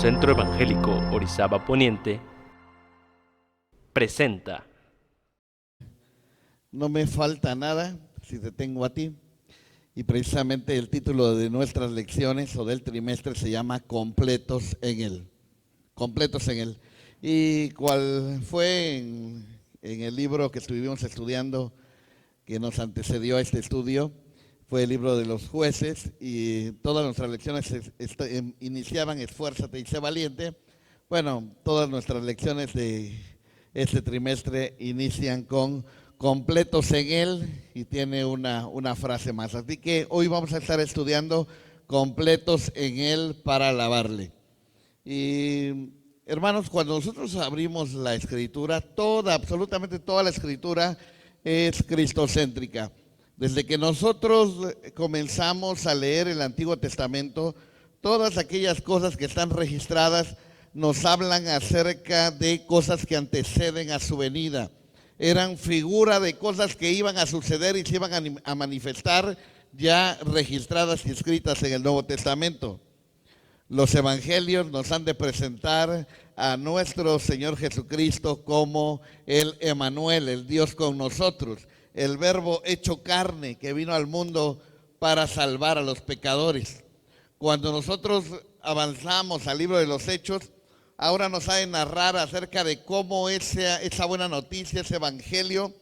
Centro Evangélico Orizaba Poniente presenta. No me falta nada si te tengo a ti. Y precisamente el título de nuestras lecciones o del trimestre se llama Completos en Él. Completos en Él. Y cual fue en el libro que estuvimos estudiando, que nos antecedió a este estudio, fue el libro de los Jueces, y todas nuestras lecciones iniciaban esfuérzate y sé valiente. Bueno, todas nuestras lecciones de este trimestre inician con completos en Él, y tiene una frase más. Así que hoy vamos a estar estudiando completos en Él para alabarle. Y hermanos, cuando nosotros abrimos la Escritura, absolutamente toda la Escritura es cristocéntrica. Desde que nosotros comenzamos a leer el Antiguo Testamento, todas aquellas cosas que están registradas nos hablan acerca de cosas que anteceden a su venida. Eran figura de cosas que iban a suceder y se iban a manifestar, ya registradas y escritas en el Nuevo Testamento. Los evangelios nos han de presentar a nuestro Señor Jesucristo como el Emanuel, el Dios con nosotros, el Verbo hecho carne que vino al mundo para salvar a los pecadores. Cuando nosotros avanzamos al libro de los Hechos, ahora nos ha de narrar acerca de cómo esa buena noticia, ese evangelio,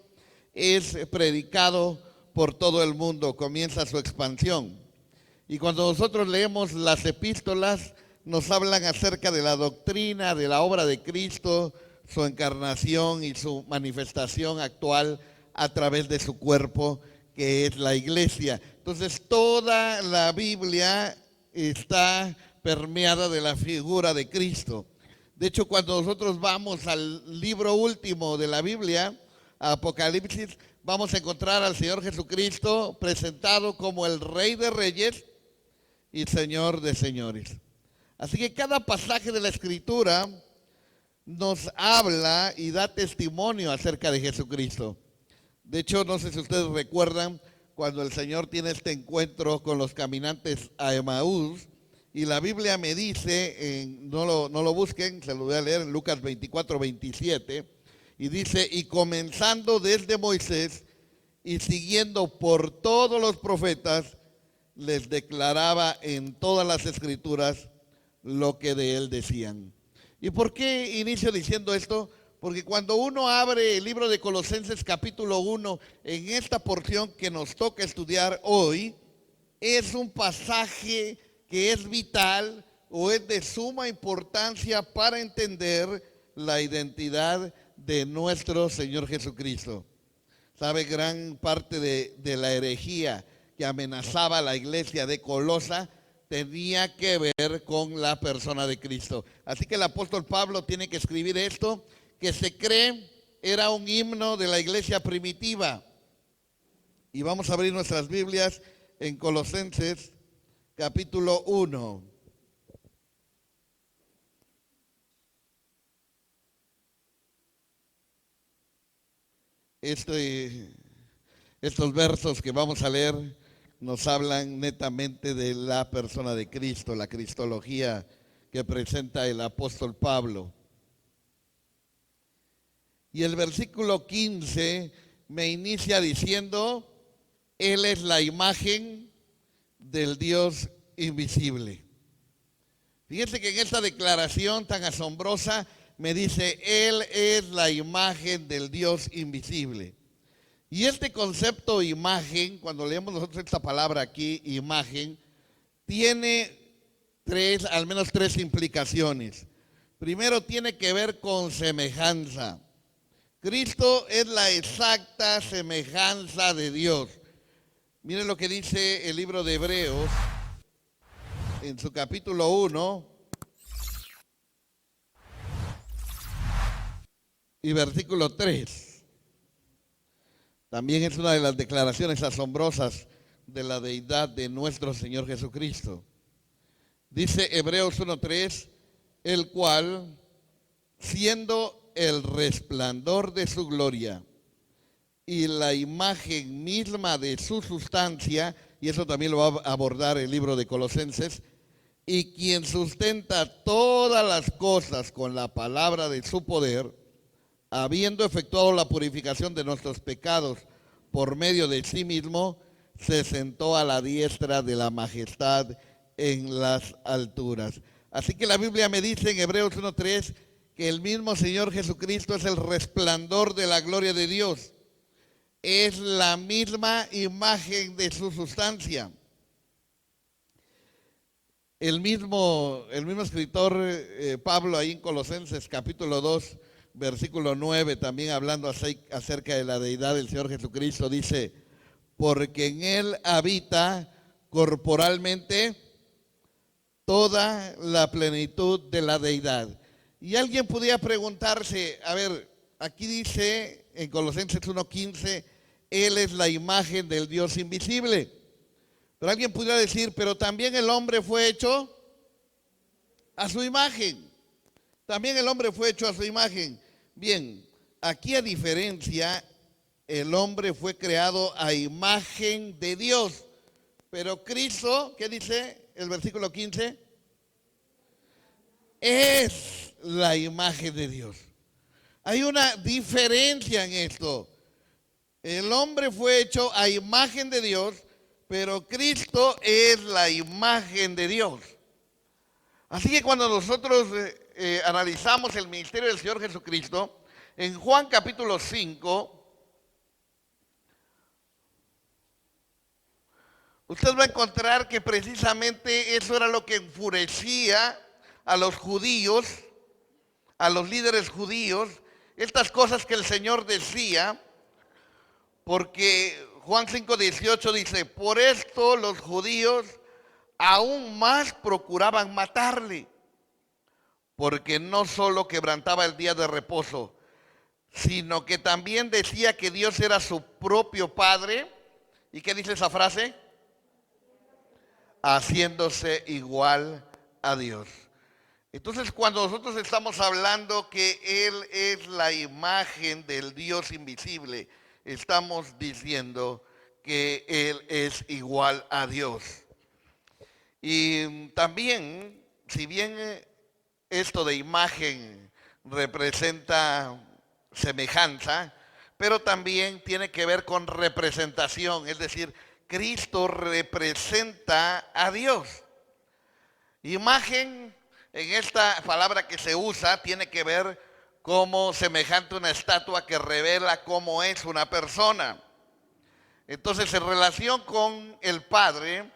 es predicado por todo el mundo, comienza su expansión. Y cuando nosotros leemos las epístolas, nos hablan acerca de la doctrina, de la obra de Cristo, su encarnación y su manifestación actual a través de su cuerpo, que es la iglesia. Entonces, toda la Biblia está permeada de la figura de Cristo. De hecho, cuando nosotros vamos al libro último de la Biblia, Apocalipsis, vamos a encontrar al Señor Jesucristo presentado como el Rey de Reyes y Señor de señores. Así que cada pasaje de la Escritura nos habla y da testimonio acerca de Jesucristo. De hecho, no sé si ustedes recuerdan cuando el Señor tiene este encuentro con los caminantes a Emaús, y la Biblia me dice, no lo busquen, se lo voy a leer en Lucas 24:27, y dice: y comenzando desde Moisés y siguiendo por todos los profetas, les declaraba en todas las escrituras lo que de él decían. ¿Y por qué inicio diciendo esto? Porque cuando uno abre el libro de Colosenses capítulo 1, en esta porción que nos toca estudiar hoy, es un pasaje que es vital o es de suma importancia para entender la identidad de nuestro Señor Jesucristo. ¿Sabe? Gran parte de la herejía que amenazaba a la iglesia de Colosa tenía que ver con la persona de Cristo. Así que el apóstol Pablo tiene que escribir esto, que se cree era un himno de la iglesia primitiva. Y vamos a abrir nuestras Biblias en Colosenses capítulo 1. Estos versos que vamos a leer nos hablan netamente de la persona de Cristo, la cristología que presenta el apóstol Pablo. Y el versículo 15 me inicia diciendo: Él es la imagen del Dios invisible. Fíjense que en esta declaración tan asombrosa me dice: Él es la imagen del Dios invisible. Y este concepto imagen, cuando leemos nosotros esta palabra aquí, imagen, tiene al menos tres implicaciones. Primero, tiene que ver con semejanza. Cristo es la exacta semejanza de Dios. Miren lo que dice el libro de Hebreos en su capítulo 1 y versículo 3. También es una de las declaraciones asombrosas de la deidad de nuestro Señor Jesucristo. Dice Hebreos 1:3, el cual, siendo el resplandor de su gloria y la imagen misma de su sustancia, y eso también lo va a abordar el libro de Colosenses, y quien sustenta todas las cosas con la palabra de su poder, habiendo efectuado la purificación de nuestros pecados por medio de sí mismo, se sentó a la diestra de la majestad en las alturas. Así que la Biblia me dice en Hebreos 1:3 que el mismo Señor Jesucristo es el resplandor de la gloria de Dios. Es la misma imagen de su sustancia. El mismo escritor Pablo ahí en Colosenses capítulo 2, versículo 9, también hablando acerca de la deidad del Señor Jesucristo, dice, porque en Él habita corporalmente toda la plenitud de la deidad. Y alguien podría preguntarse, a ver, aquí dice en Colosenses 1:15, Él es la imagen del Dios invisible. Pero alguien pudiera decir, pero también el hombre fue hecho a su imagen. También el hombre fue hecho a su imagen. Bien, aquí a diferencia, el hombre fue creado a imagen de Dios. Pero Cristo, ¿qué dice el versículo 15? Es la imagen de Dios. Hay una diferencia en esto. El hombre fue hecho a imagen de Dios, pero Cristo es la imagen de Dios. Así que cuando nosotros analizamos el ministerio del Señor Jesucristo, en Juan capítulo 5, usted va a encontrar que precisamente eso era lo que enfurecía a los judíos, a los líderes judíos, estas cosas que el Señor decía, porque Juan 5:18 dice, por esto los judíos aún más procuraban matarle, porque no solo quebrantaba el día de reposo, sino que también decía que Dios era su propio Padre. ¿Y qué dice esa frase? Haciéndose igual a Dios. Entonces, cuando nosotros estamos hablando que Él es la imagen del Dios invisible, estamos diciendo que Él es igual a Dios. Y también, si bien esto de imagen representa semejanza, pero también tiene que ver con representación, es decir, Cristo representa a Dios. Imagen, en esta palabra que se usa, tiene que ver como semejante a una estatua que revela cómo es una persona. Entonces, en relación con el Padre,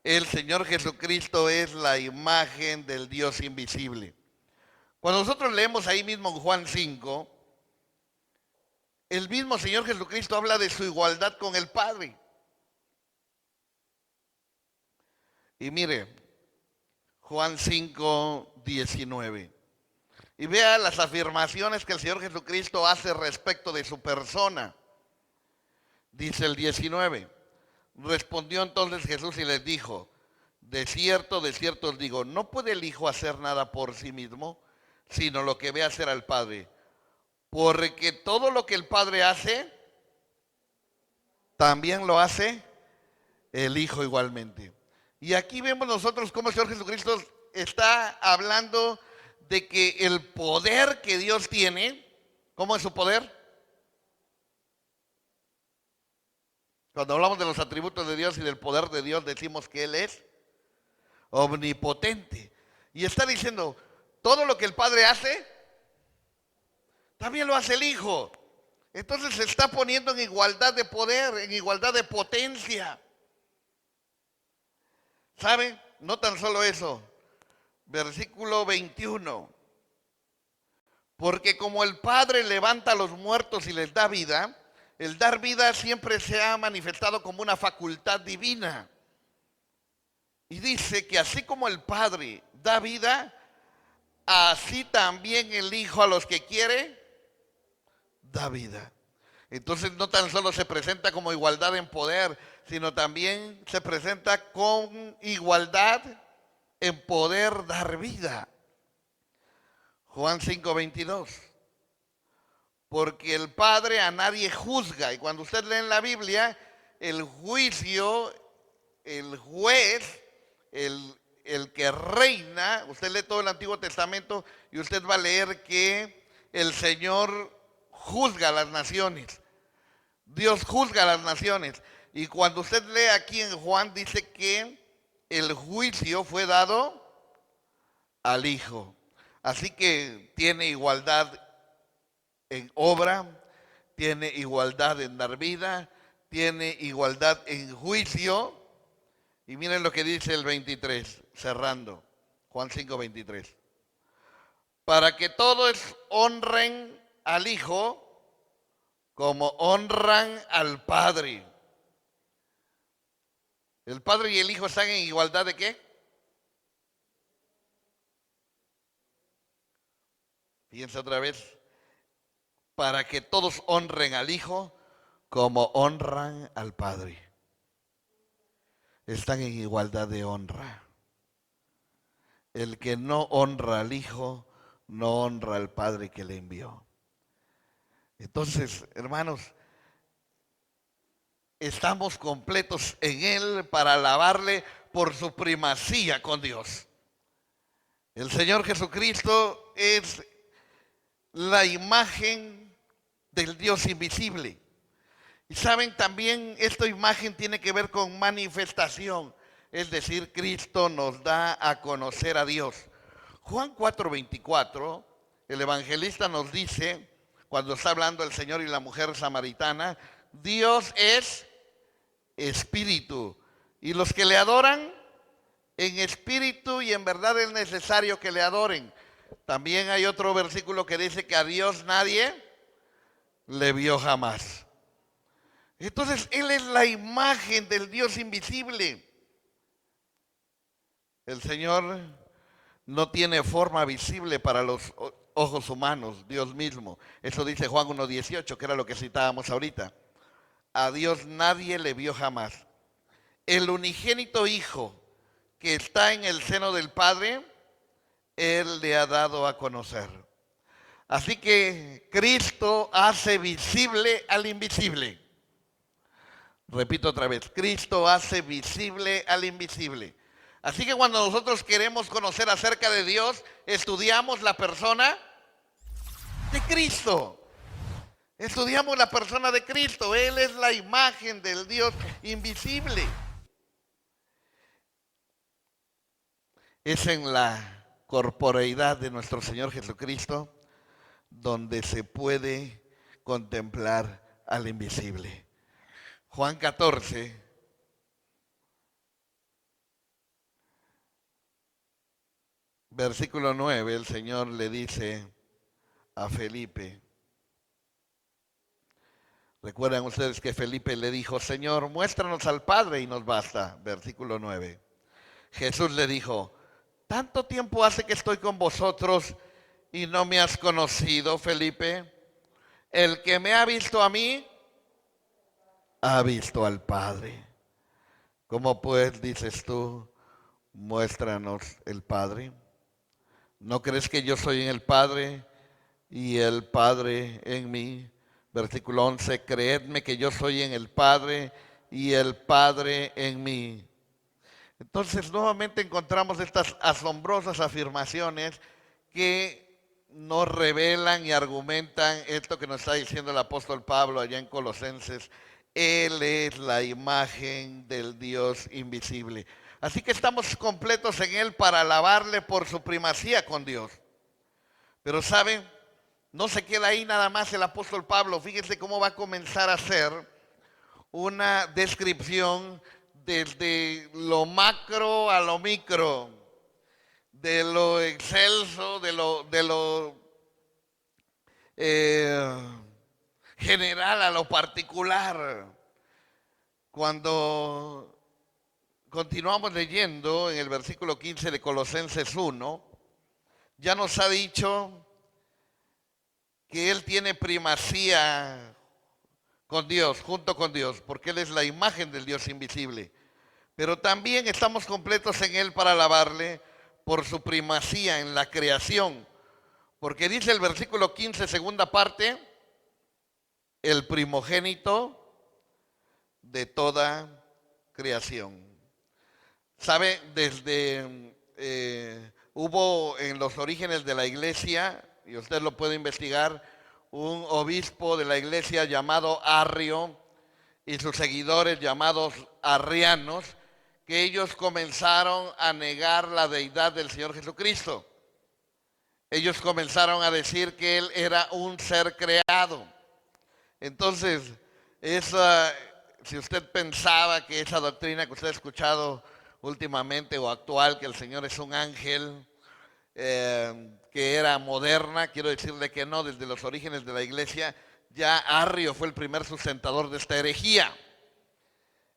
el Señor Jesucristo es la imagen del Dios invisible. Cuando nosotros leemos ahí mismo en Juan 5, el mismo Señor Jesucristo habla de su igualdad con el Padre. Y mire, Juan 5:19. Y vea las afirmaciones que el Señor Jesucristo hace respecto de su persona. Dice el 19. Respondió entonces Jesús y les dijo, de cierto os digo, no puede el Hijo hacer nada por sí mismo, sino lo que ve hacer al Padre. Porque todo lo que el Padre hace, también lo hace el Hijo igualmente. Y aquí vemos nosotros cómo el Señor Jesucristo está hablando de que el poder que Dios tiene, ¿cómo es su poder? Cuando hablamos de los atributos de Dios y del poder de Dios, decimos que Él es omnipotente. Y está diciendo, todo lo que el Padre hace, también lo hace el Hijo. Entonces se está poniendo en igualdad de poder, en igualdad de potencia. ¿Saben? No tan solo eso. Versículo 21. Porque como el Padre levanta a los muertos y les da vida, el dar vida siempre se ha manifestado como una facultad divina. Y dice que así como el Padre da vida, así también el Hijo a los que quiere, da vida. Entonces no tan solo se presenta como igualdad en poder, sino también se presenta con igualdad en poder dar vida. Juan 5:22. Porque el Padre a nadie juzga. Y cuando usted lee en la Biblia, el juicio el juez, el que reina. Usted lee todo el Antiguo Testamento y usted va a leer que el Señor juzga a las naciones. Dios juzga a las naciones. Y cuando usted lee aquí en Juan, dice que el juicio fue dado al Hijo. Así que tiene igualdad en obra, tiene igualdad en dar vida, tiene igualdad en juicio. Y miren lo que dice el 23, cerrando, Juan 5:23. Para que todos honren al Hijo como honran al Padre. ¿El Padre y el Hijo están en igualdad de qué? Piensa otra vez. Para que todos honren al Hijo como honran al Padre. Están en igualdad de honra. El que no honra al Hijo, no honra al Padre que le envió. Entonces, hermanos, estamos completos en Él para alabarle por su primacía con Dios. El Señor Jesucristo es la imagen del Dios invisible. Y saben, también esta imagen tiene que ver con manifestación. Es decir, Cristo nos da a conocer a Dios. Juan 4:24, el evangelista nos dice, cuando está hablando el Señor y la mujer samaritana, Dios es espíritu. Y los que le adoran, en espíritu y en verdad es necesario que le adoren. También hay otro versículo que dice que a Dios nadie le vio jamás. Entonces, Él es la imagen del Dios invisible. El Señor no tiene forma visible para los ojos humanos, Dios mismo. Eso dice Juan 1:18, que era lo que citábamos ahorita. A Dios nadie le vio jamás. El unigénito Hijo que está en el seno del Padre, Él le ha dado a conocer. Así que Cristo hace visible al invisible. Repito otra vez, Cristo hace visible al invisible. Así que cuando nosotros queremos conocer acerca de Dios, estudiamos la persona de Cristo. Estudiamos la persona de Cristo. Él es la imagen del Dios invisible. Es en la corporeidad de nuestro Señor Jesucristo donde se puede contemplar al invisible. Juan 14, versículo 9, el Señor le dice a Felipe. Recuerdan ustedes que Felipe le dijo, Señor, muéstranos al Padre y nos basta. Versículo 9. Jesús le dijo, ¿tanto tiempo hace que estoy con vosotros y no me has conocido, Felipe? El que me ha visto a mí, ha visto al Padre. ¿Cómo pues dices tú, muéstranos el Padre? ¿No crees que yo soy en el Padre y el Padre en mí? Versículo 11, creedme que yo soy en el Padre y el Padre en mí. Entonces nuevamente encontramos estas asombrosas afirmaciones que nos revelan y argumentan esto que nos está diciendo el apóstol Pablo allá en Colosenses. Él es la imagen del Dios invisible. Así que estamos completos en Él para alabarle por su primacía con Dios. Pero ¿saben? No se queda ahí nada más el apóstol Pablo. Fíjense cómo va a comenzar a hacer una descripción desde lo macro a lo micro, de lo excelso, de lo general a lo particular. Cuando continuamos leyendo en el versículo 15 de Colosenses 1, ya nos ha dicho que Él tiene primacía con Dios, junto con Dios, porque Él es la imagen del Dios invisible. Pero también estamos completos en Él para alabarle por su primacía en la creación. Porque dice el versículo 15, segunda parte, el primogénito de toda creación. Sabe, hubo en los orígenes de la iglesia, y usted lo puede investigar, un obispo de la iglesia llamado Arrio y sus seguidores llamados arrianos, que ellos comenzaron a negar la deidad del Señor Jesucristo. Ellos comenzaron a decir que Él era un ser creado. Entonces, si usted pensaba que esa doctrina que usted ha escuchado últimamente o actual, que el Señor es un ángel, que era moderna, quiero decirle que no, desde los orígenes de la iglesia, ya Arrio fue el primer sustentador de esta herejía.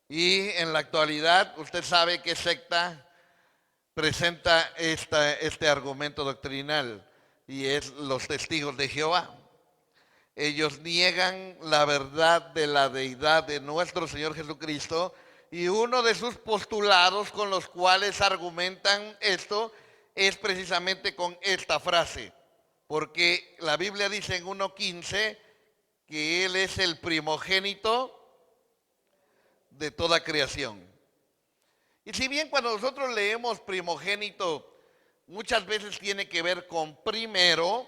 Y en la actualidad, usted sabe qué secta presenta este argumento doctrinal, y es los testigos de Jehová. Ellos niegan la verdad de la deidad de nuestro Señor Jesucristo, y uno de sus postulados con los cuales argumentan esto es precisamente con esta frase, porque la Biblia dice en 1:15 que Él es el primogénito de toda creación. Y si bien cuando nosotros leemos primogénito, muchas veces tiene que ver con primero,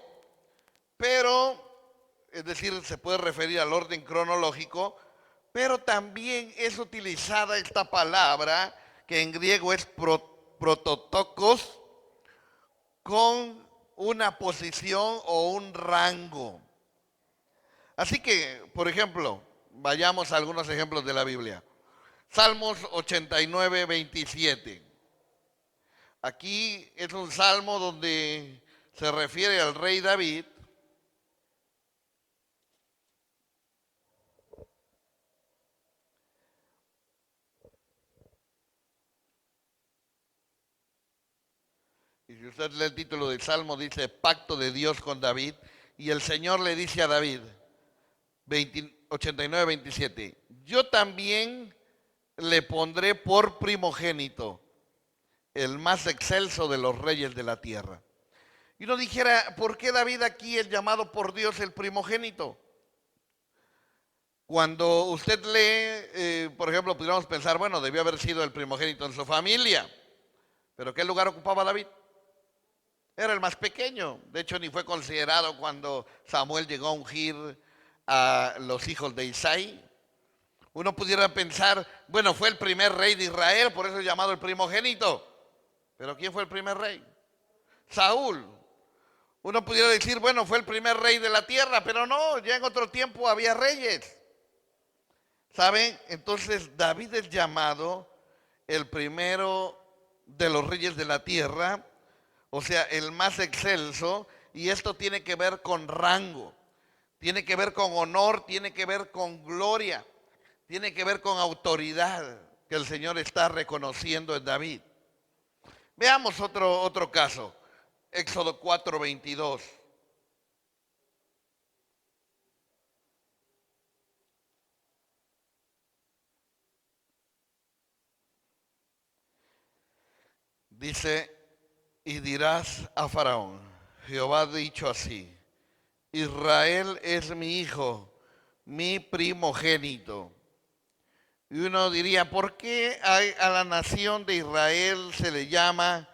pero, es decir, se puede referir al orden cronológico, pero también es utilizada esta palabra, que en griego es prototokos, con una posición o un rango. Así que, por ejemplo, vayamos a algunos ejemplos de la Biblia. Salmos 89, 27. Aquí es un salmo donde se refiere al rey David. Y si usted lee el título del salmo, dice Pacto de Dios con David. Y el Señor le dice a David, 89, 27, yo también le pondré por primogénito, el más excelso de los reyes de la tierra. Y uno dijera, ¿por qué David aquí es llamado por Dios el primogénito? Cuando usted lee, por ejemplo, pudiéramos pensar, bueno, debió haber sido el primogénito en su familia. ¿Pero qué lugar ocupaba David? Era el más pequeño. De hecho, ni fue considerado cuando Samuel llegó a ungir a los hijos de Isaí. Uno pudiera pensar, bueno, fue el primer rey de Israel, por eso es llamado el primogénito. ¿Pero quién fue el primer rey? Saúl. Uno pudiera decir, bueno, fue el primer rey de la tierra, pero no, ya en otro tiempo había reyes. ¿Saben? Entonces David es llamado el primero de los reyes de la tierra, o sea, el más excelso, y esto tiene que ver con rango, tiene que ver con honor, tiene que ver con gloria, tiene que ver con autoridad que el Señor está reconociendo en David. Veamos otro caso, Éxodo 4:22. Dice, y dirás a Faraón, Jehová ha dicho así, Israel es mi hijo, mi primogénito. Y uno diría, ¿por qué a la nación de Israel se le llama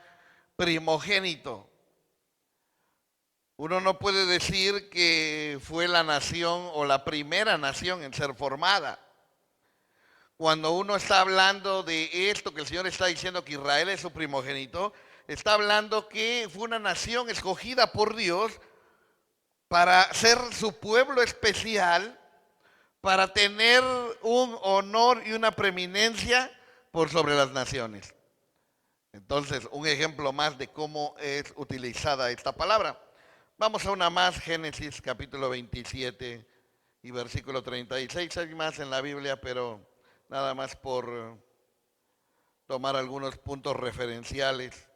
primogénito? Uno no puede decir que fue la nación o la primera nación en ser formada. Cuando uno está hablando de esto que el Señor está diciendo, que Israel es su primogénito, está hablando que fue una nación escogida por Dios para ser su pueblo especial, para tener un honor y una preeminencia por sobre las naciones. Entonces, un ejemplo más de cómo es utilizada esta palabra. Vamos a una más, Génesis capítulo 27 y versículo 36. Hay más en la Biblia, pero nada más por tomar algunos puntos referenciales.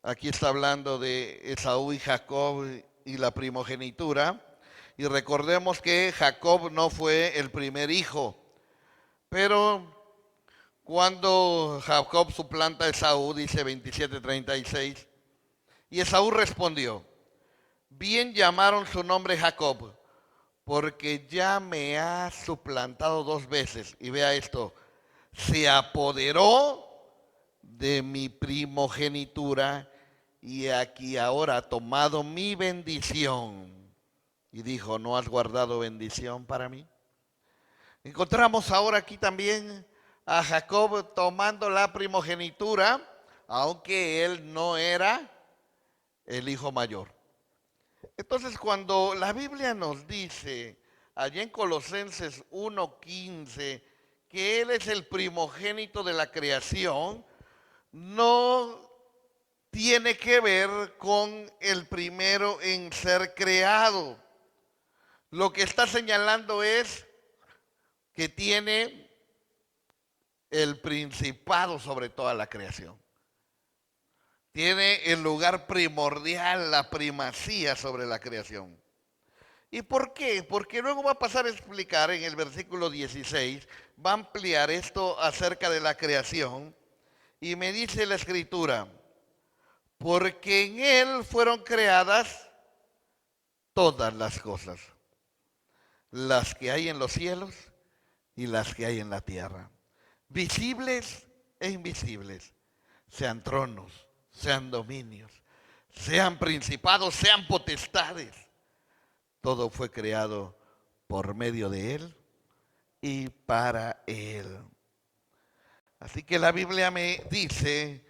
Aquí está hablando de Esaú y Jacob y la primogenitura. Y recordemos que Jacob no fue el primer hijo, pero cuando Jacob suplanta a Esaú, dice 27:36, y Esaú respondió, bien llamaron su nombre Jacob, porque ya me ha suplantado 2 veces. Y vea esto, se apoderó de mi primogenitura y aquí ahora ha tomado mi bendición. Y dijo, ¿no has guardado bendición para mí? Encontramos ahora aquí también a Jacob tomando la primogenitura, aunque él no era el hijo mayor. Entonces, cuando la Biblia nos dice, allá en Colosenses 1:15, que Él es el primogénito de la creación, no tiene que ver con el primero en ser creado. Lo que está señalando es que tiene el principado sobre toda la creación. Tiene el lugar primordial, la primacía sobre la creación. ¿Y por qué? Porque luego va a pasar a explicar en el versículo 16, va a ampliar esto acerca de la creación y me dice la escritura, porque en Él fueron creadas todas las cosas, las que hay en los cielos y las que hay en la tierra, visibles e invisibles, sean tronos, sean dominios, sean principados, sean potestades. Todo fue creado por medio de Él y para Él. Así que la Biblia me dice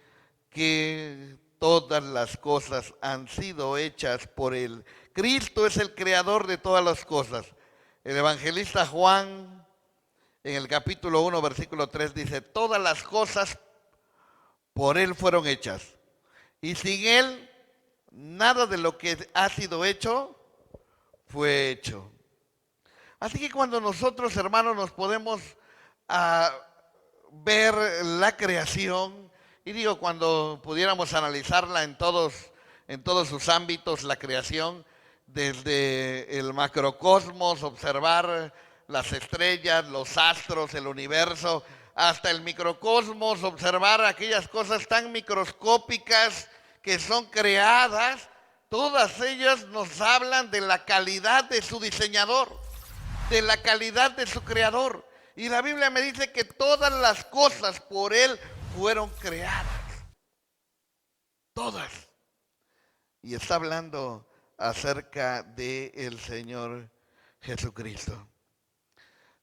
que todas las cosas han sido hechas por Él. Cristo es el creador de todas las cosas. El evangelista Juan, en el capítulo 1, versículo 3, dice, todas las cosas por Él fueron hechas. Y sin Él, nada de lo que ha sido hecho fue hecho. Así que cuando nosotros, hermanos, nos podemos ver la creación, y digo, cuando pudiéramos analizarla en todos sus ámbitos, la creación, desde el macrocosmos, observar las estrellas, los astros, el universo, hasta el microcosmos, observar aquellas cosas tan microscópicas que son creadas, todas ellas nos hablan de la calidad de su diseñador, de la calidad de su creador. Y la Biblia me dice que todas las cosas por Él fueron creadas. Todas. Y está hablando acerca del Señor Jesucristo.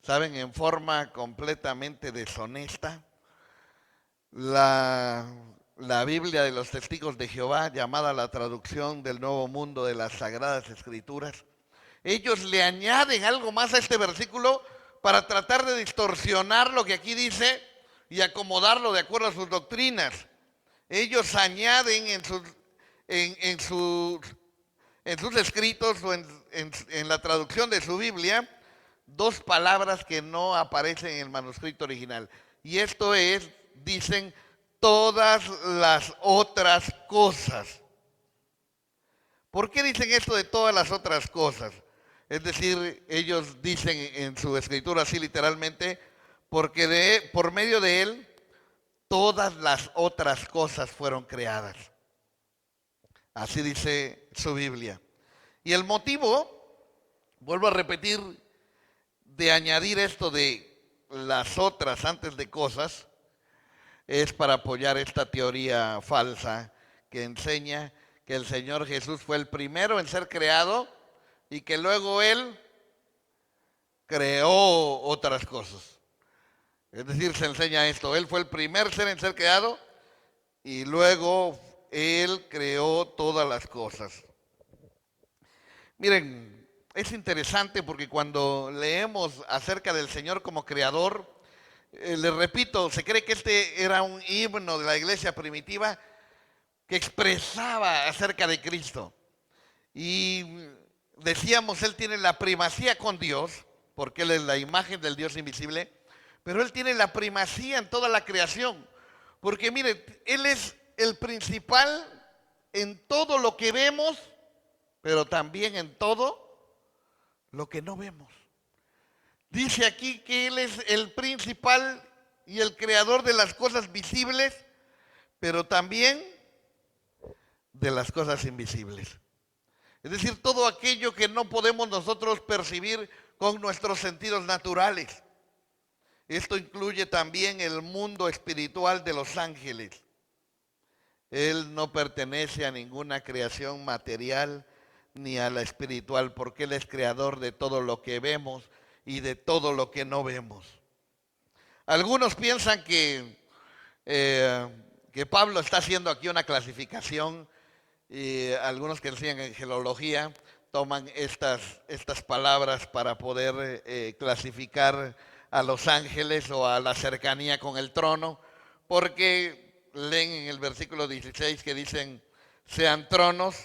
Saben, en forma completamente deshonesta, la Biblia de los Testigos de Jehová, llamada la traducción del Nuevo Mundo de las Sagradas Escrituras, ellos le añaden algo más a este versículo para tratar de distorsionar lo que aquí dice y acomodarlo de acuerdo a sus doctrinas. Ellos añaden en sus escritos o en la traducción de su Biblia dos palabras que no aparecen en el manuscrito original. Y esto es, dicen, todas las otras cosas. ¿Por qué dicen esto de todas las otras cosas? Es decir, ellos dicen en su escritura así literalmente, porque por medio de Él todas las otras cosas fueron creadas. Así dice su Biblia. Y el motivo, vuelvo a repetir, de añadir esto de las otras antes de cosas, es para apoyar esta teoría falsa que enseña que el Señor Jesús fue el primero en ser creado y que luego Él creó otras cosas. Es decir, se enseña esto, Él fue el primer ser en ser creado y luego Él creó todas las cosas. Miren, es interesante porque cuando leemos acerca del Señor como creador, les repito, se cree que este era un himno de la iglesia primitiva que expresaba acerca de Cristo. Y decíamos, Él tiene la primacía con Dios, porque Él es la imagen del Dios invisible, pero Él tiene la primacía en toda la creación. Porque mire, Él es el principal en todo lo que vemos, pero también en todo lo que no vemos. Dice aquí que Él es el principal y el creador de las cosas visibles, pero también de las cosas invisibles. Es decir, todo aquello que no podemos nosotros percibir con nuestros sentidos naturales. Esto incluye también el mundo espiritual de los ángeles. Él no pertenece a ninguna creación material ni a la espiritual, porque Él es creador de todo lo que vemos y de todo lo que no vemos. Algunos piensan que Pablo está haciendo aquí una clasificación, y algunos que enseñan angelología toman estas palabras para poder clasificar a los ángeles o a la cercanía con el trono, porque leen en el versículo 16 que dicen sean tronos.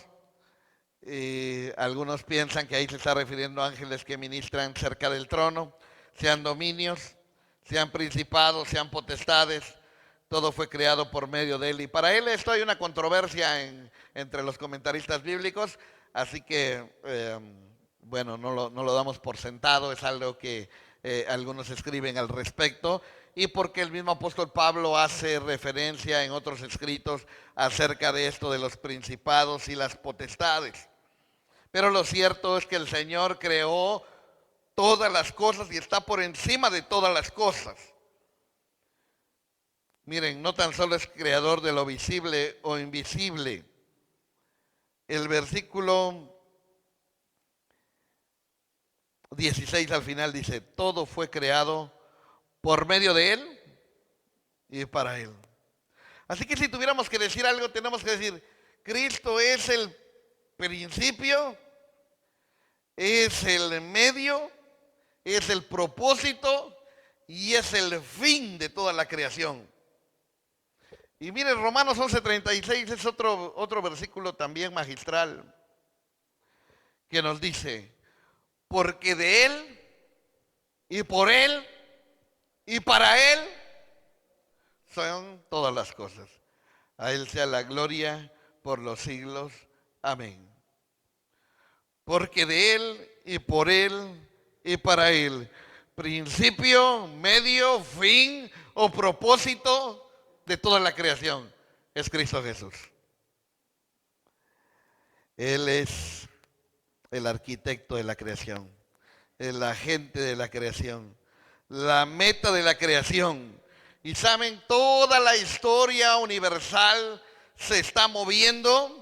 Algunos piensan que ahí se está refiriendo a ángeles que ministran cerca del trono, sean dominios, sean principados, sean potestades. Todo fue creado por medio de Él. Y para Él esto hay una controversia entre los comentaristas bíblicos, así que, bueno, no lo damos por sentado, es algo que algunos escriben al respecto, y porque el mismo apóstol Pablo hace referencia en otros escritos acerca de esto de los principados y las potestades. Pero lo cierto es que el Señor creó todas las cosas y está por encima de todas las cosas. Miren, no tan solo es creador de lo visible o invisible. El versículo 16 al final dice, todo fue creado por medio de Él y para Él. Así que si tuviéramos que decir algo, tenemos que decir, Cristo es el principio, es el medio, es el propósito y es el fin de toda la creación. Y miren, Romanos 11:36 es otro versículo también magistral que nos dice, porque de Él y por Él y para Él son todas las cosas. A Él sea la gloria por los siglos. Amén. Porque de Él y por Él y para Él, principio, medio, fin o propósito de toda la creación es Cristo Jesús. Él es el arquitecto de la creación, el agente de la creación, la meta de la creación. Y saben, toda la historia universal se está moviendo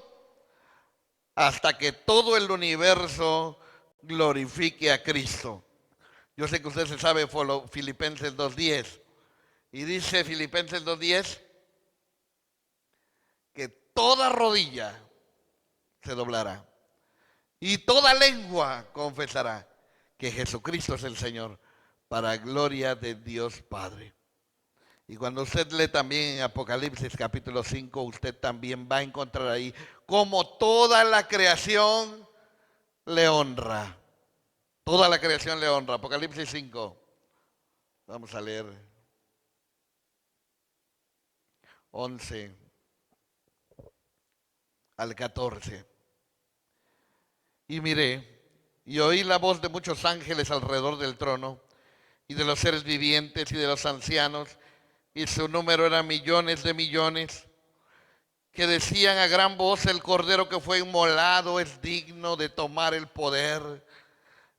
hasta que todo el universo glorifique a Cristo. Yo sé que usted se sabe Filipenses 2:10. Y dice Filipenses 2:10 que toda rodilla se doblará y toda lengua confesará que Jesucristo es el Señor, para gloria de Dios Padre. Y cuando usted lee también en Apocalipsis capítulo 5, usted también va a encontrar ahí cómo toda la creación le honra. Toda la creación le honra. Apocalipsis 5. Vamos a leer 11 al 14. Y miré, y oí la voz de muchos ángeles alrededor del trono, y de los seres vivientes y de los ancianos, y su número era millones de millones, que decían a gran voz, el cordero que fue inmolado es digno de tomar el poder,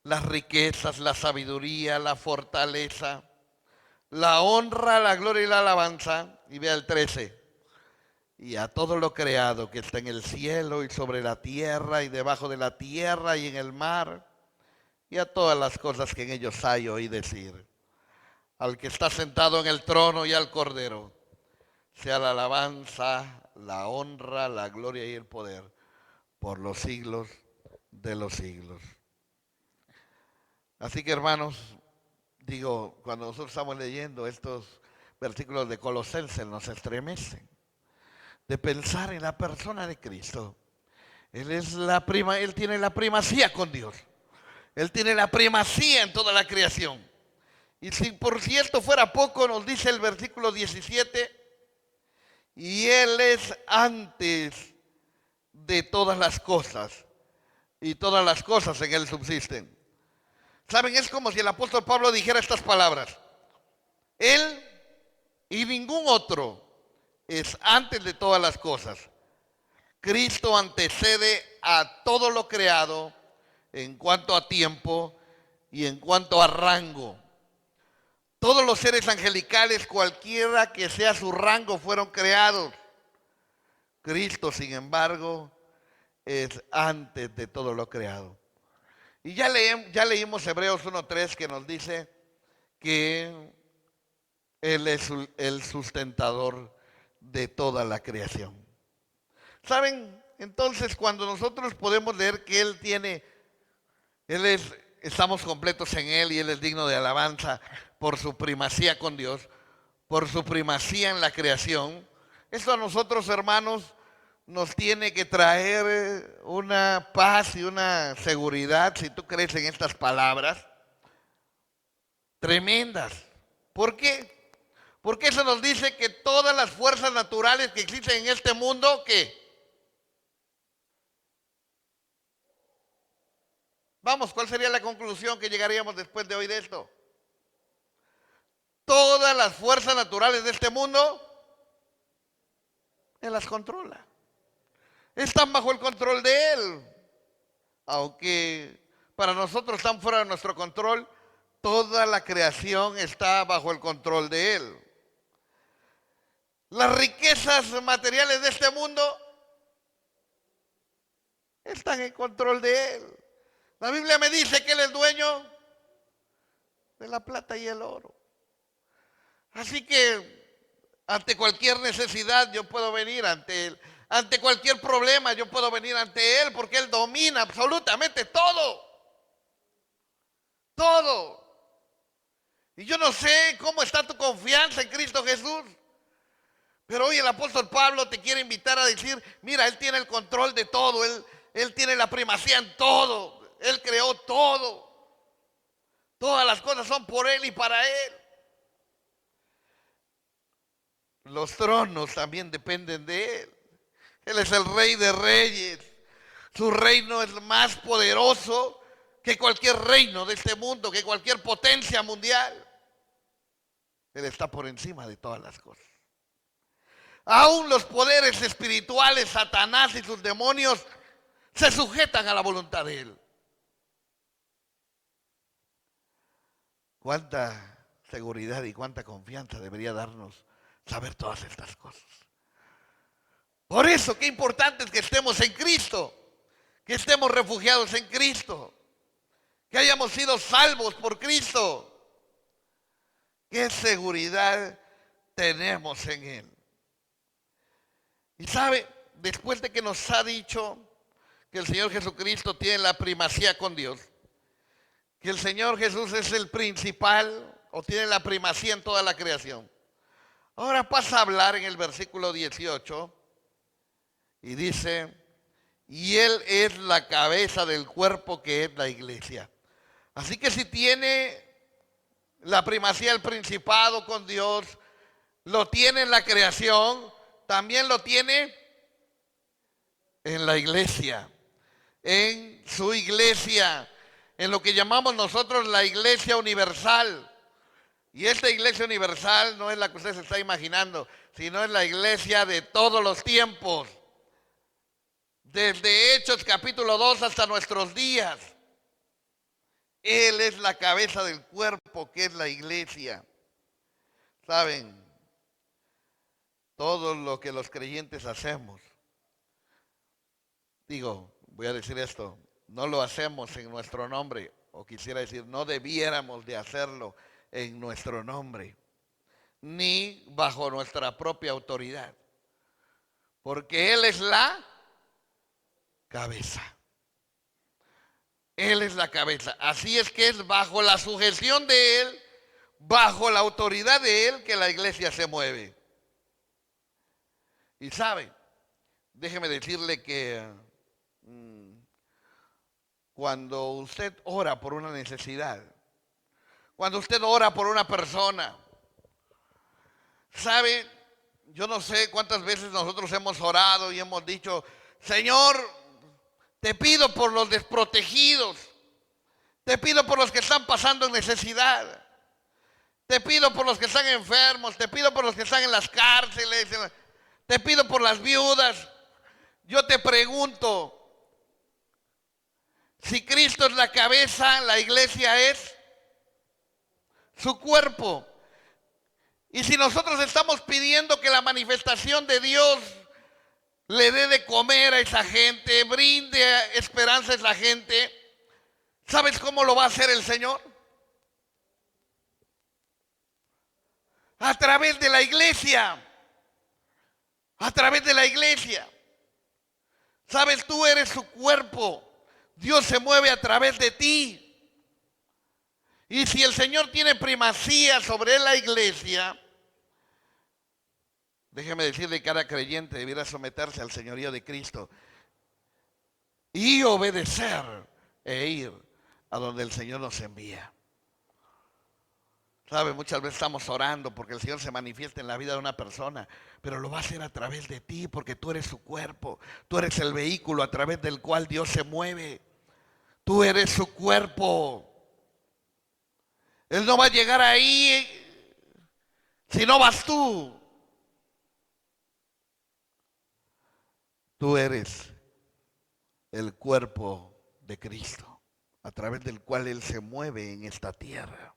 las riquezas, la sabiduría, la fortaleza, la honra, la gloria y la alabanza. Y vea el 13. Y a todo lo creado que está en el cielo y sobre la tierra y debajo de la tierra y en el mar, y a todas las cosas que en ellos hay, oí decir, al que está sentado en el trono y al cordero, sea la alabanza, la honra, la gloria y el poder por los siglos de los siglos. Así que, hermanos, digo, cuando nosotros estamos leyendo estos versículos de Colosenses, nos estremecen de pensar en la persona de Cristo. Él tiene la primacía con Dios. Él tiene la primacía en toda la creación. Y si por cierto fuera poco, nos dice el versículo 17, y Él es antes de todas las cosas, y todas las cosas en Él subsisten. Saben, es como si el apóstol Pablo dijera estas palabras: Él y ningún otro es antes de todas las cosas. Cristo antecede a todo lo creado en cuanto a tiempo y en cuanto a rango. Todos los seres angelicales, cualquiera que sea su rango, fueron creados. Cristo, sin embargo, es antes de todo lo creado. Y ya leímos Hebreos 1:3 que nos dice que Él es el sustentador de toda la creación. ¿Saben? Entonces, cuando nosotros podemos leer que estamos completos en Él y Él es digno de alabanza por su primacía con Dios, por su primacía en la creación, eso a nosotros, hermanos, nos tiene que traer una paz y una seguridad, si tú crees en estas palabras, tremendas. ¿Por qué? Porque eso nos dice que todas las fuerzas naturales que existen en este mundo, ¿qué? Vamos, ¿cuál sería la conclusión que llegaríamos después de oír esto? Todas las fuerzas naturales de este mundo, Él las controla. Están bajo el control de Él. Aunque para nosotros están fuera de nuestro control, toda la creación está bajo el control de Él. Las riquezas materiales de este mundo están en control de Él. La Biblia me dice que Él es dueño de la plata y el oro. Así que ante cualquier necesidad yo puedo venir ante Él. Ante cualquier problema yo puedo venir ante Él porque Él domina absolutamente todo. Todo. Y yo no sé cómo está tu confianza en Cristo Jesús. Pero hoy el apóstol Pablo te quiere invitar a decir, mira, Él tiene el control de todo. Él tiene la primacía en todo. Él creó todo. Todas las cosas son por Él y para Él. Los tronos también dependen de Él. Él es el Rey de Reyes. Su reino es más poderoso que cualquier reino de este mundo, que cualquier potencia mundial. Él está por encima de todas las cosas. Aún los poderes espirituales, Satanás y sus demonios, se sujetan a la voluntad de Él. Cuánta seguridad y cuánta confianza debería darnos saber todas estas cosas. Por eso, qué importante es que estemos en Cristo, que estemos refugiados en Cristo, que hayamos sido salvos por Cristo. Qué seguridad tenemos en Él. Y sabe, después de que nos ha dicho que el Señor Jesucristo tiene la primacía con Dios, que el Señor Jesús es el principal o tiene la primacía en toda la creación, ahora pasa a hablar en el versículo 18 y dice, y Él es la cabeza del cuerpo que es la iglesia. Así que si tiene la primacía, el principado con Dios, lo tiene en la creación, también lo tiene en la iglesia, en su iglesia, en lo que llamamos nosotros la iglesia universal. Y esta iglesia universal no es la que usted se está imaginando, sino es la iglesia de todos los tiempos. Desde Hechos capítulo 2 hasta nuestros días. Él es la cabeza del cuerpo que es la iglesia. ¿Saben? Todo lo que los creyentes hacemos. Voy a decir esto, no lo hacemos en nuestro nombre, o quisiera decir, no debiéramos de hacerlo en nuestro nombre, ni bajo nuestra propia autoridad, porque Él es la cabeza. Él es la cabeza. Así es que es bajo la sujeción de Él, bajo la autoridad de Él, que la iglesia se mueve. Y sabe, déjeme decirle que cuando usted ora por una necesidad, cuando usted ora por una persona, sabe, yo no sé cuántas veces nosotros hemos orado y hemos dicho, Señor, te pido por los desprotegidos, te pido por los que están pasando en necesidad, te pido por los que están enfermos, te pido por los que están en las cárceles, te pido por las viudas. Yo te pregunto, si Cristo es la cabeza, la iglesia es su cuerpo. Y si nosotros estamos pidiendo que la manifestación de Dios le dé de comer a esa gente, brinde esperanza a esa gente, ¿sabes cómo lo va a hacer el Señor? A través de la iglesia. A través de la iglesia. ¿Sabes? Tú eres su cuerpo. Dios se mueve a través de ti. Y si el Señor tiene primacía sobre la iglesia, déjeme decirle que cada creyente debiera someterse al señorío de Cristo y obedecer e ir a donde el Señor nos envía. ¿Sabe? Muchas veces estamos orando porque el Señor se manifiesta en la vida de una persona, pero lo va a hacer a través de ti porque tú eres su cuerpo. Tú eres el vehículo a través del cual Dios se mueve. Tú eres su cuerpo. Él no va a llegar ahí si no vas tú. Tú eres el cuerpo de Cristo, a través del cual Él se mueve en esta tierra.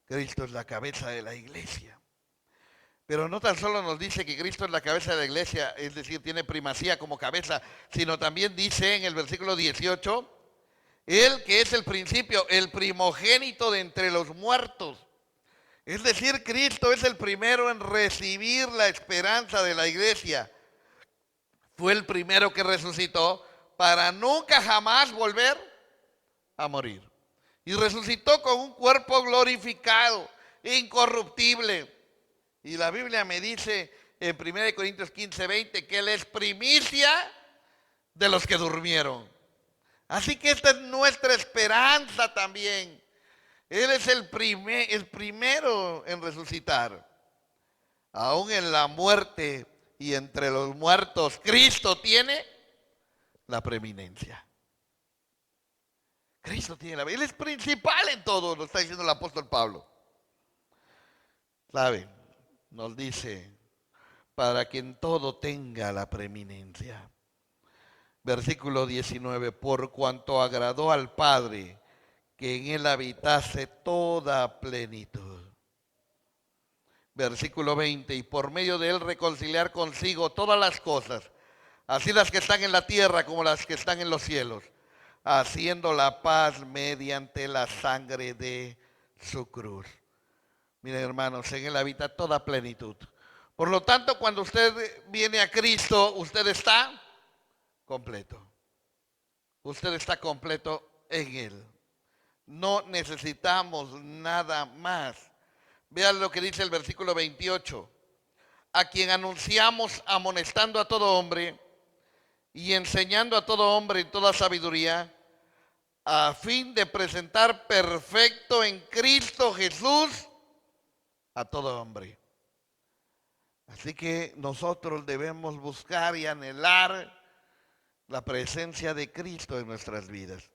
Cristo es la cabeza de la iglesia. Pero no tan solo nos dice que Cristo es la cabeza de la iglesia, es decir, tiene primacía como cabeza, sino también dice en el versículo 18, Él que es el principio, el primogénito de entre los muertos. Es decir, Cristo es el primero en recibir la esperanza de la iglesia. Fue el primero que resucitó para nunca jamás volver a morir. Y resucitó con un cuerpo glorificado, incorruptible. Y la Biblia me dice en 1 Corintios 15:20 que Él es primicia de los que durmieron. Así que esta es nuestra esperanza también. Él es el primero en resucitar. Aún en la muerte y entre los muertos, Cristo tiene la preeminencia. Cristo tiene Él es principal en todo, lo está diciendo el apóstol Pablo. ¿Sabe? Nos dice, para que en todo tenga la preeminencia. Versículo 19, por cuanto agradó al Padre que en Él habitase toda plenitud. Versículo 20, y por medio de Él reconciliar consigo todas las cosas, así las que están en la tierra como las que están en los cielos, haciendo la paz mediante la sangre de su cruz. Miren, hermanos, en Él habita toda plenitud. Por lo tanto, cuando usted viene a Cristo, usted está completo. Usted está completo en Él. No necesitamos nada más. Vean lo que dice el versículo 28. A quien anunciamos amonestando a todo hombre y enseñando a todo hombre en toda sabiduría, a fin de presentar perfecto en Cristo Jesús a todo hombre. Así que nosotros debemos buscar y anhelar la presencia de Cristo en nuestras vidas.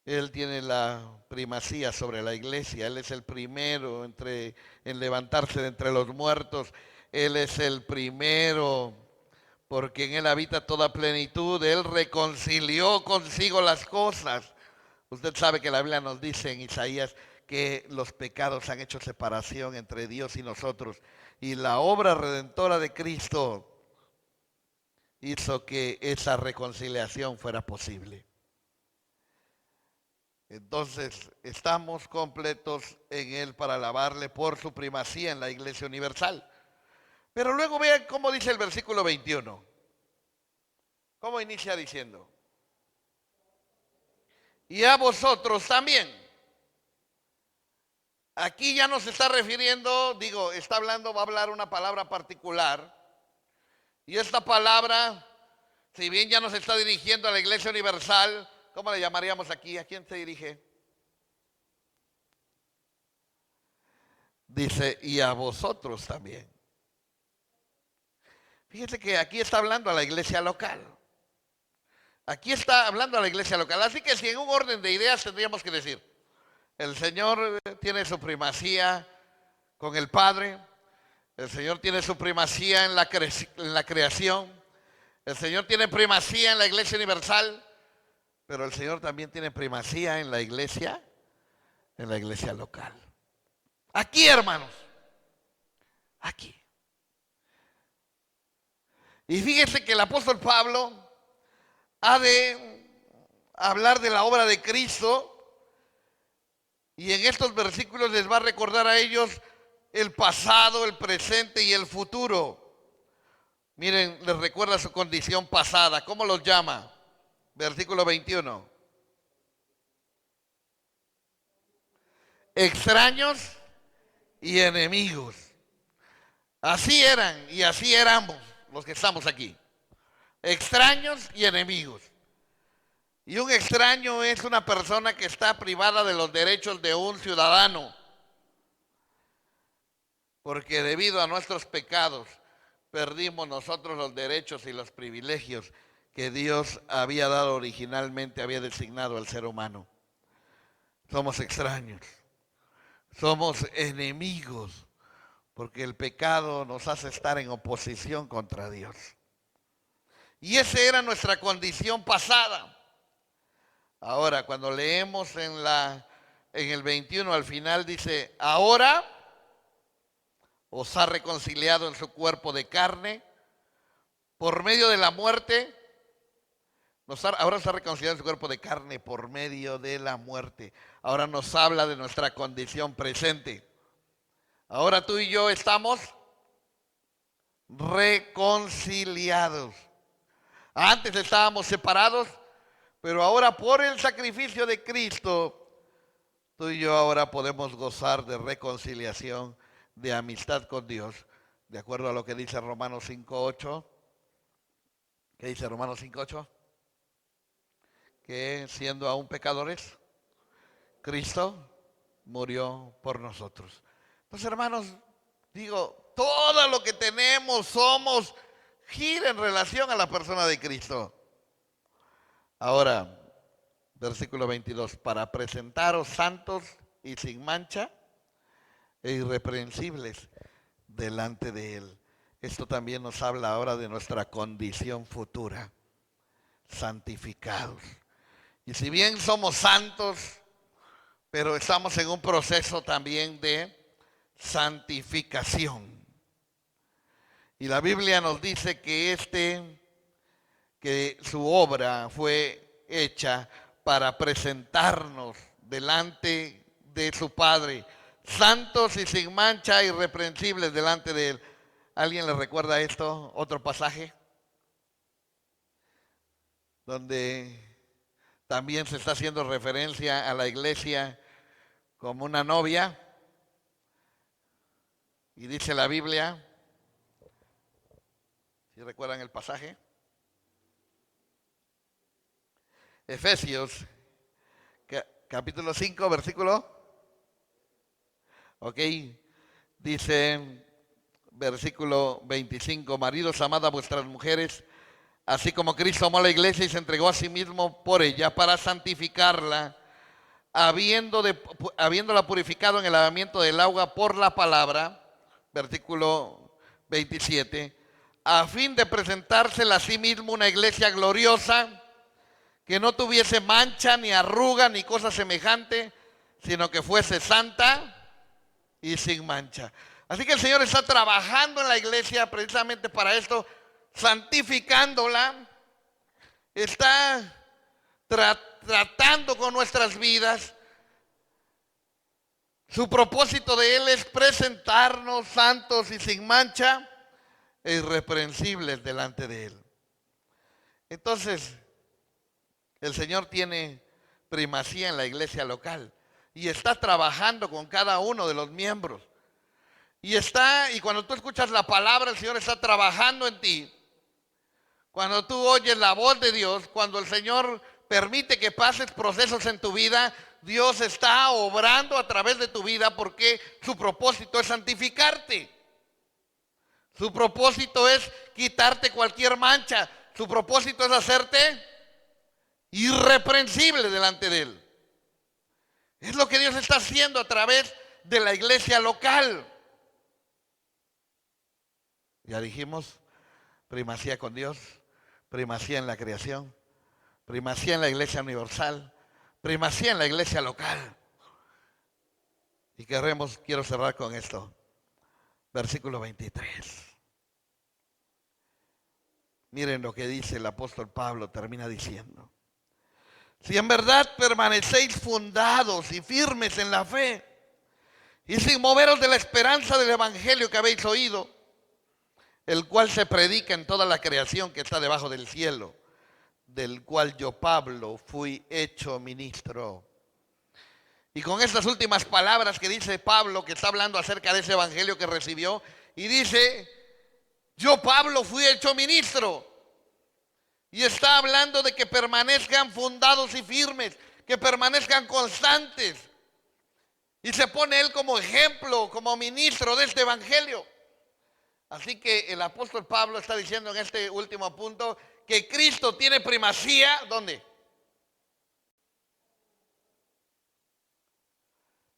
Él tiene la primacía sobre la iglesia. Él es el primero en levantarse de entre los muertos. Él es el primero porque en Él habita toda plenitud. Él reconcilió consigo las cosas. Usted sabe que la Biblia nos dice en Isaías que los pecados han hecho separación entre Dios y nosotros. Y la obra redentora de Cristo hizo que esa reconciliación fuera posible. Entonces, estamos completos en Él para alabarle por su primacía en la iglesia universal. Pero luego vean cómo dice el versículo 21. ¿Cómo inicia diciendo? Y a vosotros también. Aquí ya no se está refiriendo, está hablando, va a hablar una palabra particular. Y esta palabra, si bien ya nos está dirigiendo a la iglesia universal, ¿cómo le llamaríamos aquí? ¿A quién se dirige? Dice, y a vosotros también. Fíjense que aquí está hablando a la iglesia local. Aquí está hablando a la iglesia local. Así que si en un orden de ideas tendríamos que decir, el Señor tiene su primacía con el Padre. El Señor tiene su primacía en la creación. El Señor tiene primacía en la iglesia universal. Pero el Señor también tiene primacía en la iglesia en la iglesia local. Aquí, hermanos. Aquí. Y fíjense que el apóstol Pablo ha de hablar de la obra de Cristo y en estos versículos les va a recordar a ellos el pasado, el presente y el futuro. Miren, les recuerda su condición pasada. ¿Cómo los llama? Versículo 21. Extraños y enemigos. Así eran y así éramos los que estamos aquí. Extraños y enemigos. Y un extraño es una persona que está privada de los derechos de un ciudadano. Porque debido a nuestros pecados perdimos nosotros los derechos y los privilegios que Dios había dado originalmente, había designado al ser humano. Somos extraños. Somos enemigos. Porque el pecado nos hace estar en oposición contra Dios. Y esa era nuestra condición pasada. Ahora, cuando leemos en el 21 al final dice, ahora os ha reconciliado en su cuerpo de carne por medio de la muerte. Ahora os ha reconciliado en su cuerpo de carne por medio de la muerte. Ahora nos habla de nuestra condición presente. Ahora tú y yo estamos reconciliados. Antes estábamos separados, pero ahora por el sacrificio de Cristo, tú y yo ahora podemos gozar de reconciliación, de amistad con Dios, de acuerdo a lo que dice Romanos 5:8. ¿Qué dice Romanos 5:8? Que siendo aún pecadores, Cristo murió por nosotros. Entonces, hermanos, digo, todo lo que tenemos, somos, gira en relación a la persona de Cristo. Ahora, versículo 22, para presentaros santos y sin mancha e irreprensibles delante de Él. Esto también nos habla ahora de nuestra condición futura, santificados. Y si bien somos santos, pero estamos en un proceso también de santificación. Y la Biblia nos dice que su obra fue hecha para presentarnos delante de su Padre, santos y sin mancha, irreprensibles delante de Él. ¿Alguien le recuerda esto? Otro pasaje donde también se está haciendo referencia a la iglesia como una novia. Y dice la Biblia, ¿sí recuerdan el pasaje? Efesios, capítulo 5, versículo. Ok, dice versículo 25, maridos, amad a vuestras mujeres, así como Cristo amó a la iglesia y se entregó a sí mismo por ella para santificarla, habiéndola purificado en el lavamiento del agua por la palabra, versículo 27, a fin de presentársela a sí mismo una iglesia gloriosa, que no tuviese mancha, ni arruga, ni cosa semejante, sino que fuese santa y sin mancha. Así que el Señor está trabajando en la iglesia precisamente para esto, santificándola, está tratando con nuestras vidas. Su propósito de Él es presentarnos santos y sin mancha e irreprensibles delante de Él. Entonces, el Señor tiene primacía en la iglesia local y está trabajando con cada uno de los miembros. Y cuando tú escuchas la palabra, el Señor está trabajando en ti. Cuando tú oyes la voz de Dios, cuando el Señor permite que pases procesos en tu vida, Dios está obrando a través de tu vida porque su propósito es santificarte. Su propósito es quitarte cualquier mancha. Su propósito es hacerte irreprensible delante de Él. Es lo que Dios está haciendo a través de la iglesia local. Ya dijimos, primacía con Dios, primacía en la creación, primacía en la iglesia universal, primacía en la iglesia local. Y quiero cerrar con esto. Versículo 23. Miren lo que dice el apóstol Pablo, termina diciendo: si en verdad permanecéis fundados y firmes en la fe, y sin moveros de la esperanza del evangelio que habéis oído, el cual se predica en toda la creación que está debajo del cielo, del cual yo, Pablo, fui hecho ministro. Y con estas últimas palabras que dice Pablo, que está hablando acerca de ese evangelio que recibió, y dice: yo, Pablo, fui hecho ministro. Y está hablando de que permanezcan fundados y firmes, que permanezcan constantes. Y se pone él como ejemplo, como ministro de este evangelio. Así que el apóstol Pablo está diciendo en este último punto que Cristo tiene primacía, ¿dónde?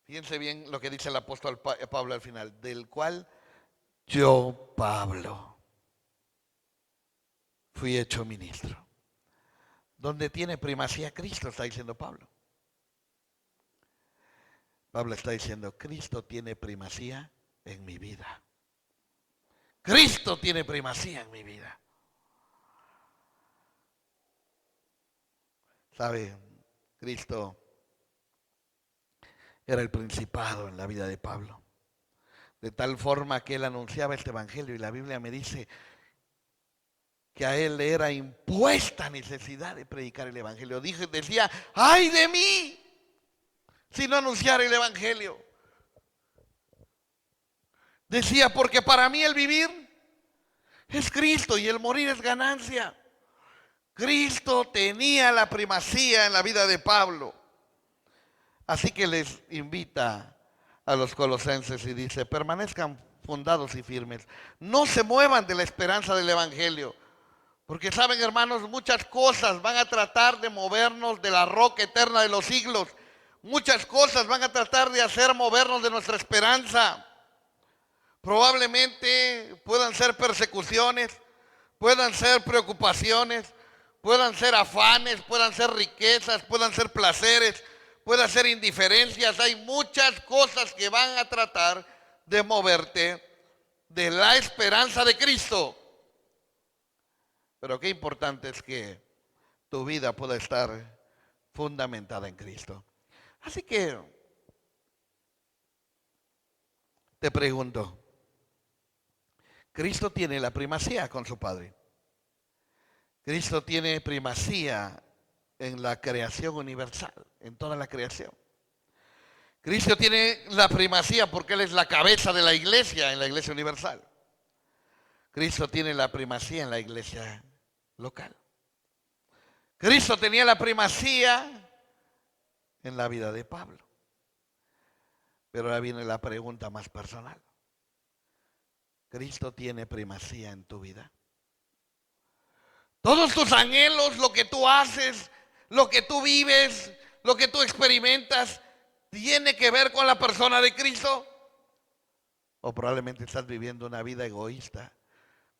Fíjense bien lo que dice el apóstol Pablo al final: del cual yo, Pablo, fui hecho ministro. ¿Dónde tiene primacía Cristo? Está diciendo Pablo. Pablo está diciendo: Cristo tiene primacía en mi vida. Cristo tiene primacía en mi vida. ¿Sabe? Cristo era el principado en la vida de Pablo. De tal forma que él anunciaba este evangelio, y la Biblia me dice que a él le era impuesta necesidad de predicar el evangelio. Decía: ¡ay de mí si no anunciar el evangelio! Decía: porque para mí el vivir es Cristo y el morir es ganancia. Cristo tenía la primacía en la vida de Pablo. Así que les invita a los colosenses y dice: permanezcan fundados y firmes, no se muevan de la esperanza del evangelio. Porque saben, hermanos, muchas cosas van a tratar de movernos de la roca eterna de los siglos. Muchas cosas van a tratar de hacer movernos de nuestra esperanza. Probablemente puedan ser persecuciones, puedan ser preocupaciones, puedan ser afanes, puedan ser riquezas, puedan ser placeres, puedan ser indiferencias. Hay muchas cosas que van a tratar de moverte de la esperanza de Cristo. Pero qué importante es que tu vida pueda estar fundamentada en Cristo. Así que te pregunto, Cristo tiene la primacía con su Padre. Cristo tiene primacía en la creación universal, en toda la creación. Cristo tiene la primacía porque Él es la cabeza de la iglesia, en la iglesia universal. Cristo tiene la primacía en la iglesia local. Cristo tenía la primacía en la vida de Pablo. Pero ahora viene la pregunta más personal. ¿Cristo tiene primacía en tu vida? Todos tus anhelos, lo que tú haces, lo que tú vives, lo que tú experimentas, ¿tiene que ver con la persona de Cristo? O probablemente estás viviendo una vida egoísta,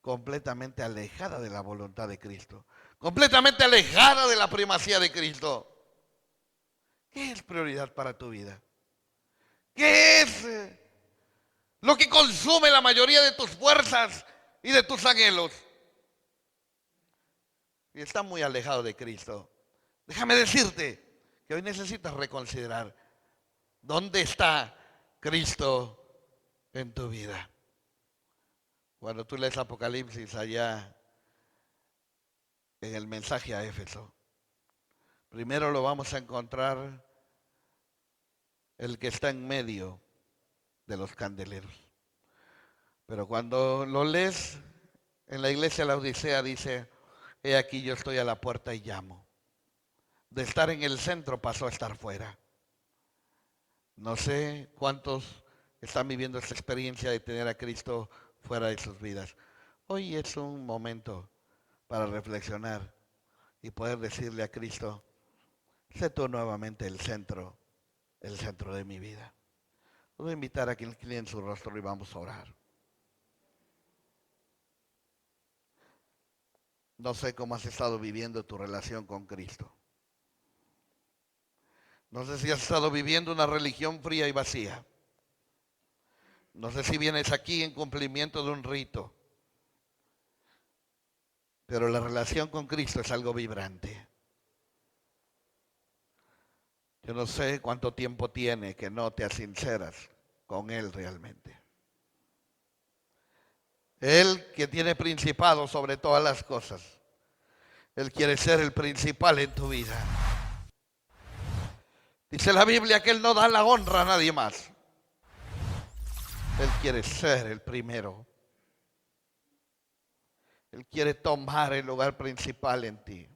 completamente alejada de la voluntad de Cristo, completamente alejada de la primacía de Cristo. ¿Qué es prioridad para tu vida? ¿Qué es lo que consume la mayoría de tus fuerzas y de tus anhelos? Y está muy alejado de Cristo. Déjame decirte que hoy necesitas reconsiderar dónde está Cristo en tu vida. Cuando tú lees Apocalipsis allá en el mensaje a Éfeso, primero lo vamos a encontrar el que está en medio de los candeleros. Pero cuando lo lees en la iglesia de la Odisea dice: he aquí yo estoy a la puerta y llamo. De estar en el centro pasó a estar fuera. No sé cuántos están viviendo esta experiencia de tener a Cristo fuera de sus vidas. Hoy es un momento para reflexionar y poder decirle a Cristo: sé tú nuevamente el centro de mi vida. Voy a invitar a quien incline su rostro y vamos a orar. No sé cómo has estado viviendo tu relación con Cristo. No sé si has estado viviendo una religión fría y vacía. No sé si vienes aquí en cumplimiento de un rito, pero la relación con Cristo es algo vibrante. Yo no sé cuánto tiempo tiene que no te sinceras con Él realmente. Él que tiene principado sobre todas las cosas. Él quiere ser el principal en tu vida. Dice la Biblia que Él no da la honra a nadie más. Él quiere ser el primero. Él quiere tomar el lugar principal en ti.